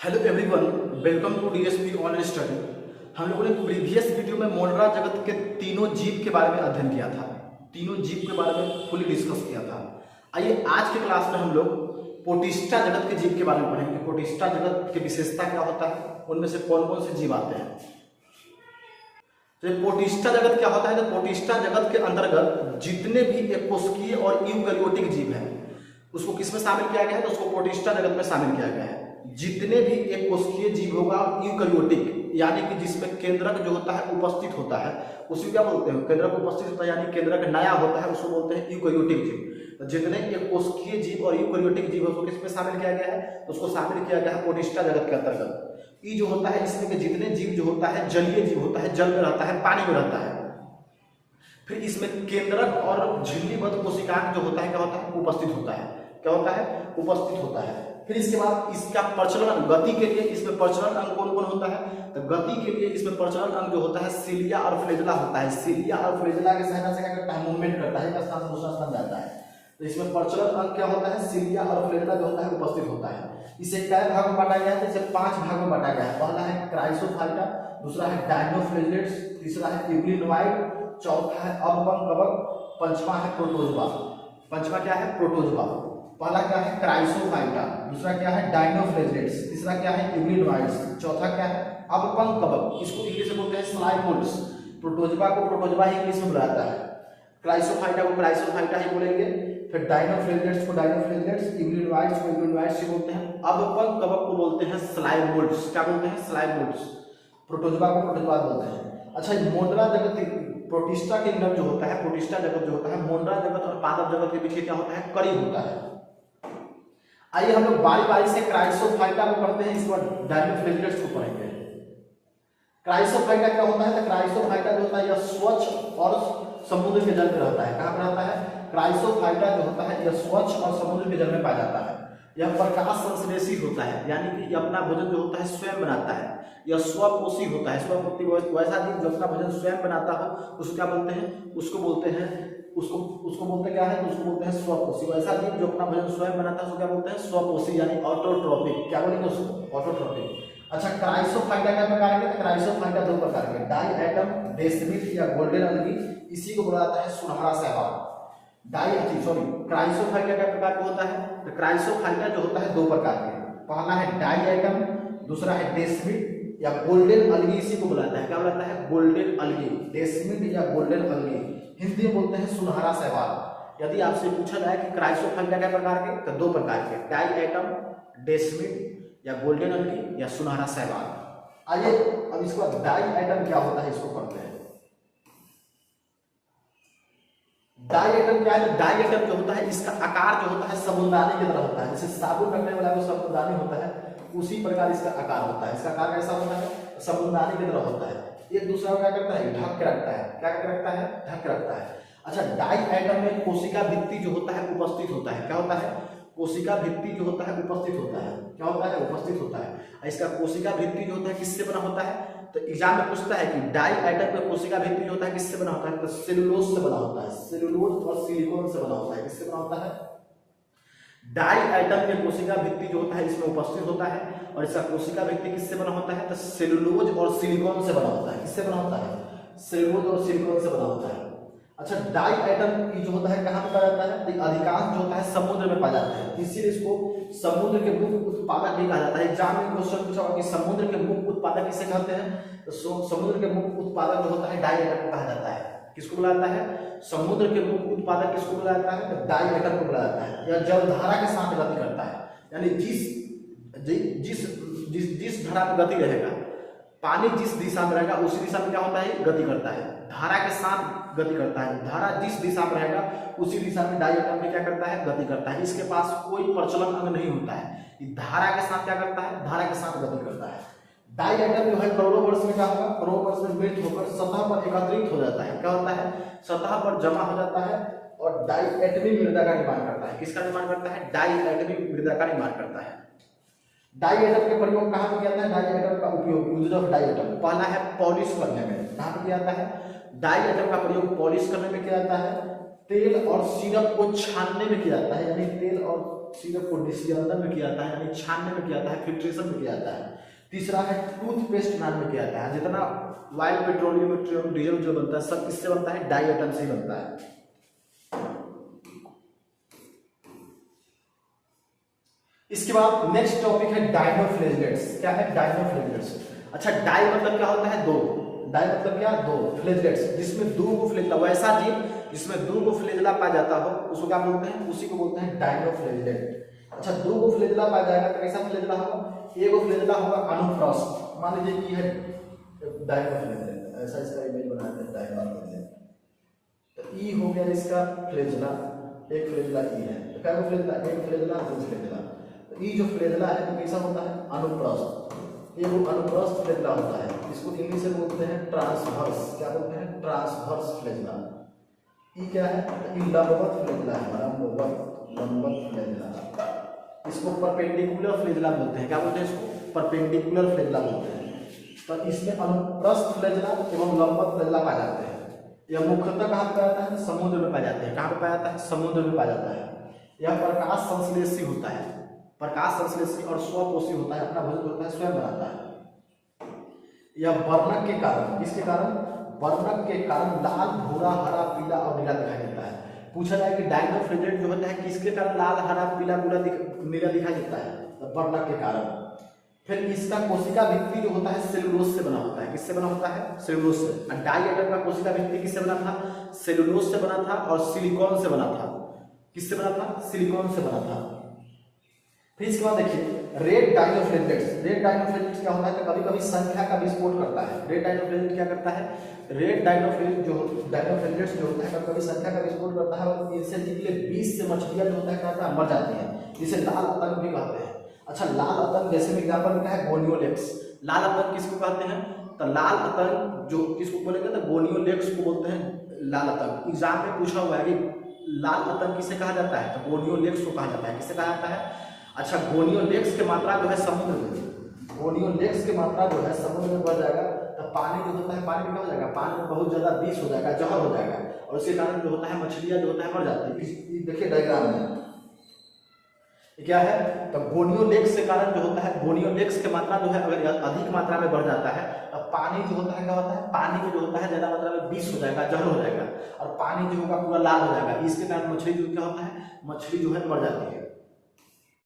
Hello everyone, welcome to DSP online study. हम लोगों ने प्रीवियस वीडियो में मोल्ड्रा जगत के तीनों जीव के बारे में अध्ययन किया था। तीनों जीव के बारे में फुली डिस्कस किया था। आइए आज के क्लास में हम लोग प्रोटिस्टा जगत के जीव के बारे में पढ़ेंगे। प्रोटिस्टा जगत की विशेषता क्या होता है, उनमें से कौन कौन से जीव आते हैं। तो प्रोटिस्टा जगत क्या होता है, तो प्रोटिस्टा जगत के अंतर्गत जितने भी एकोस्कीय और यूकैरियोटिक जीव हैं उसको किसमें शामिल किया गया है, तो उसको प्रोटिस्टा जगत में शामिल किया गया है। जितने भी एक कोशिकीय जीव होगा यूकैरियोटिक, यानी कि जिसमें केंद्रक जो होता है उपस्थित होता है, उसी क्या बोलते हैं, केंद्रक उपस्थित होता है यानी केंद्रक नया होता है, उसको बोलते हैं यूकैरियोटिक जीव। तो जितने एक कोशिकीय जीव और यूकैरियोटिक जीव उसको किसमें शामिल किया गया है, तो उसको शामिल किया गया है प्रोटिस्टा जगत के अंतर्गत। ये जो होता है इसमें के जितने जीव जो होता है जलीय जीव होता है, जल में रहता है, पानी में रहता है। फिर इसमें केंद्रक और झिल्लीबद्ध कोशिकांग जो होता है क्या होता है, उपस्थित होता है। क्या होता है, उपस्थित होता है। फिर इसके बाद इसका प्रचलन गति के लिए इसमें प्रचलन अंग कौन कौन होता है, तो गति के लिए इसमें प्रचलन अंग जो होता है सिलिया और फ्लैजेला होता है। सिलिया और फ्लैजेला के सहायता से क्या करता है, मूवमेंट करता है, एक स्थान से दूसरा स्थान जाता है। तो इसमें प्रचलन अंग क्या होता है, सिलिया और फ्लैजेला जो होता है उपस्थित होता है। इसे कै भाग में बांटा गया है, इसे 5 भाग में बांटा गया है। पहला है क्राइसोफाइटा, दूसरा है डायनोफ्लेजेलेट्स, तीसरा है यूग्लिनोइड, चौथा है अबकम कवक, पंचवा है प्रोटोजोआ। पंचवा क्या है, प्रोटोजोआ। पहला क्या है क्राइसोफाइटा, दूसरा क्या है डायनोफ्लेजेलेट्स, तीसरा क्या है यूग्लिनोइड्स, चौथा क्या है अबकम कवक। इसको इंग्लिश में बोलते हैं स्लाइमोल्ड्स। प्रोटोजोआ को प्रोटोजोआ ही इंग्लिश में बुलाता है, क्राइसोफाइटा को क्राइसोफाइटा ही बोलेंगे, फिर डायनोफ्लेजेलेट्स को डायनोफ्लेजेलेट्स, यूग्लिनोइड्स को यूग्लिनोइड्स ही बोलते हैं, अबकम कवक को बोलते हैं स्लाइमोल्ड्स। क्या बोलते हैं, स्लाइमोल्ड्स। प्रोटोजोआ को प्रोटोजोआ बोलते हैं। अच्छा, मोल्ड्रा जगत प्रोटिस्टा किंगडम जो होता है, प्रोटिस्टा जगत जो होता है मोल्ड्रा जगत और पादप जगत के बीच क्या होता है, करीब होता है। आइए हम लोग बारी बारी से क्राइसोफाइटा को पढ़ते हैं, इस बार डायनोफ्लेजेलेट्स को पढ़ेंगे। क्राइसोफाइटा क्या होता है, तो क्राइसोफाइटा जो होता है यह स्वच्छ और समुद्र के जल में रहता है। कहाँ पर रहता है, क्राइसोफाइटा जो होता है यह स्वच्छ और समुद्र के जल में पाया जाता है। यह प्रकाश संश्लेषी होता है, यानी कि अपना भोजन जो होता है स्वयं बनाता है। यह स्वपोषी होता है। स्वपोषी वैसा जीव जो अपना भोजन स्वयं बनाता हो उसको क्या बोलते हैं, उसको बोलते हैं उसको बोलते क्या है, तो उसको बोलते हैं स्वपोषी। वैसा जीव जो अपना भोजन स्वयं बनाता है उसको क्या बोलते हैं, स्वपोषी यानी ऑटोट्रोपिक। क्या बोलेंगे उसको, ऑटोट्रोपिक। अच्छा, क्राइसोफाइटा क्या प्रकार के, क्राइसोफाइटा 2 प्रकार के, डाई एटम डेस्मिट या गोल्डन अलगी, इसी को बोला जाता है सुनहरा शैवाल। क्राइसोफाइटा क्या प्रकार का होता है, तो क्राइसोफाइटा जो होता है 2 प्रकार के, पहला है डाई एटम, दूसरा है डेस्मिट या गोल्डन अलगी, इसी को बुलाता है। क्या बुलाता है, गोल्डन अलगी, डेस्मिट या गोल्डन अलगी, हिंदी में बोलते हैं सुनहरा शैवाल। यदि आपसे पूछा जाए कि क्राइसोफाइटा क्या प्रकार के, तो 2 प्रकार के, डाई एटम, डेस्मिट या गोल्डन अलगी या सुनहरा शैवाल। आइए अब इसको डाई एटम क्या होता है इसको पढ़ते हैं। डाई एटम क्या है, डाई एटम जो होता है इसका आकार जो होता है समुद्रानी की तरह होता है। जैसे साबुन रखने वाला जो समुद्रानी होता है उसी प्रकार इसका आकार होता है। इसका आकार कैसा होता है, समुद्रानी की तरह होता है। एक दूसरा क्या करता है, ढक के रखता है। क्या रखता है, ढक के रखता है। अच्छा, डाई एटम में कोशिका भित्ति जो होता है उपस्थित होता है। क्या होता है, कोशिका भित्ति जो होता है उपस्थित होता है। क्या होता है, उपस्थित होता है। इसका कोशिका भित्ति जो होता है किससे बना होता है, तो एग्जाम में पूछता है कि डाई एटम में कोशिका भित्ति जो होता है किससे बना होता है, तो सेलुलोज से बना होता है। सेलुलोज और सिलिकॉन से बना होता है। किससे बना होता है, डाई एटम में कोशिका भित्ति जो होता है इसमें उपस्थित होता है, और इसका कोशिका भित्ति किससे बना होता है, तो सेलुलोज और सिलिकॉन से बना होता है। किससे बना होता है, सेलुलोज और सिलिकॉन से बना होता है। अच्छा, डाई एटम जो होता है कहाँ पे पाया जाता है, तो अधिकांश जो होता है समुद्र में पाया जाता है, इसीलिए इसको समुद्र के मुख्य उत्पादक भी कहा जाता है। एग्जाम में क्वेश्चन पूछा होगा कि समुद्र के मुख्य उत्पादक किसे कहते हैं, तो समुद्र के मुख्य उत्पादक जो होता है डाई एटम को कहा जाता है। किसको बुलाया जाता है, समुद्र के मुख्य उत्पादक किसको बुलाया जाता है, तो डाई एटम को बुलाया जाता है। यह जलधारा के साथ गति करता है, यानी जिस धारा में गति रहेगा, पानी जिस दिशा में रहेगा उसी दिशा में क्या होता है, गति करता है। धारा के साथ गति करता है। धारा जिस दिशा में रहेगा उसी दिशा में डाई एटम में क्या करता है, गति करता है। इसके पास कोई प्रचलन अंग नहीं होता है, धारा के साथ क्या करता है, धारा के साथ गति करता है। डाई एटम जो है करोड़ों वर्ष में क्या होगा, करोड़ों वर्ष में मृत होकर सतह पर एकत्रित हो जाता है। क्या होता है, सतह पर जमा हो जाता है और डाई एटमी मृदा का निर्माण करता है। किसका निर्माण करता है, डाई एटमी मृदा का निर्माण करता है। डाई एटम के प्रयोग कहाँ पे किया जाता है, डाई एटम का उपयोग, यूज ऑफ डाई एटम, पहला है पॉलिश करने में। कहाँ पे किया जाता है, डाई एटम का प्रयोग पॉलिश करने में किया जाता है। तेल और सिरप को छानने में किया जाता है, यानी तेल और सिरप को डिस्यंदन में किया जाता है, यानी छानने में किया जाता है, फिल्ट्रेशन में किया जाता है। तीसरा है टूथपेस्ट बनाने में किया जाता है। जितना ऑयल, पेट्रोलियम, डीजल जो बनता है सब किससे बनता है? डाई आइटम से बनता है। इसके बाद नेक्स्ट टॉपिक है डायनोफ्लेजेलेट्स। क्या है? डायनोफ्लेजेलेट्स। अच्छा, डाई मतलब क्या होता है? दो। डाई मतलब क्या? दो। फ्लेजेलेट्स जिसमें दो को फ्लेजला, वैसा जीव जिसमें दो को फ्लेजला पाया जाता हो उसको क्या बोलते हैं? उसी को बोलते हैं डायनोफ्लेजेलेट। अच्छा, दो को फ्लेजला पाया जाएगा तो कैसा फ्लेजला होगा? एक फ्लेजला होगा अनुप्रस्थ। मान लीजिए कि है डायनोफ्लेजेलेट, ऐसा इसका इमेज बनाते हैं डायनोफ्लेजेलेट। तो ई हो गया इसका फ्लेजला, एक फ्लेजला ई है। तो क्या फ्लेजला? एक फ्लेजला, दो फ्लेजला। तो ई जो फ्लेजला है तो कैसा होता है? अनुप्रस्थ। ये वो अनुप्रस्थ फ्लेजला होता है। इसको इंग्लिश में बोलते हैं ट्रांसवर्स। क्या बोलते हैं? Transverse flagella. ई क्या है? ई लंबवत फ्लेजला है, लंबवत फ्लेजला। इसको परपेंडिकुलर फ्लेजला बोलते हैं। क्या बोलते हैं इसको? परपेंडिकुलर फ्लेजला बोलते हैं। तो इसमें अनुप्रस्थ फ्लेजला एवं लंबवत फ्लेजला पाए जाते हैं। यह मुख्यतः कहाँ पाया जाता है? समुद्र में पाया जाते हैं। कहाँ पे पाया जाता है? समुद्र में पाया जाता है। यह प्रकाश संश्लेषी होता है, प्रकाश संश्लेषी और स्वपोषी होता है, अपना भोजन होता है, स्वयं बनाता है। यह वर्णक के कारण, किसके कारण? वर्णक के कारण लाल, भूरा, हरा, पीला और नीला दिखाई देता है। पूछा जाए कि डायनोफ्लेजेलेट जो होता है किसके कारण लाल, हरा, पीला, नीला दिखाई देता है? तो वर्णक के कारण। फिर इसका कोशिका भित्ति जो होता है सेलुलोज से बना होता है। किससे बना होता है? सेलुलोज से। डाई आइटम का कोशिका भित्ति किससे बना था? सेलुलोज से बना था और सिलिकॉन से बना था। किससे बना था? सिलिकॉन से बना था। फिर इसके बाद देखिए रेड डायनोफ्लेजेलेट्स। रेड डायनोफ्लेजेलेट्स क्या होता है? तो कभी कभी संख्या का विस्फोट करता है। रेड डायनोफ्लेजेलेट क्या करता है? रेड डायनोफ्लेजेलेट्स जो होता है कभी संख्या का विस्फोट करता है और इनसे निकले 20 से मछलियां जो होता है क्या मर जाती हैं, जिसे लाल अतंग भी कहते हैं। अच्छा, लाल अतंग जैसे में एग्जाम्पल क्या है? गोनियोलेक्स। लाल अतंग किसको कहते हैं? तो लाल अतंग जो किसको बोलेंगे? तो गोनियोलेक्स को बोलते हैं लाल अतंग। एग्जाम में पूछा हुआ है कि लाल अतंग किसे कहा जाता है? तो गोनियोलेक्स को कहा जाता है। किसे कहा जाता है? अच्छा, गोनियोलेक्स की मात्रा जो है समुद्र में, गोनियोलेक्स की मात्रा जो है समुद्र में बढ़ जाएगा तो पानी जो होता है, पानी में क्या हो जाएगा? पानी में बहुत ज्यादा विष हो जाएगा, जहर हो जाएगा और उसके कारण जो होता है मछलियां जो होता है मर जाती है। देखिए डायग्राम में क्या है? तो गोनियोलेक्स के कारण जो होता है, गोनियोलेक्स की मात्रा जो है अगर अधिक मात्रा में बढ़ जाता है तो पानी जो होता है क्या होता है? पानी में जो होता है ज्यादा मात्रा में विष हो जाएगा, जहर हो जाएगा और पानी जो होगा पूरा लाल हो जाएगा। इसके कारण मछली जो क्या होता है? मछली जो है मर जाती है।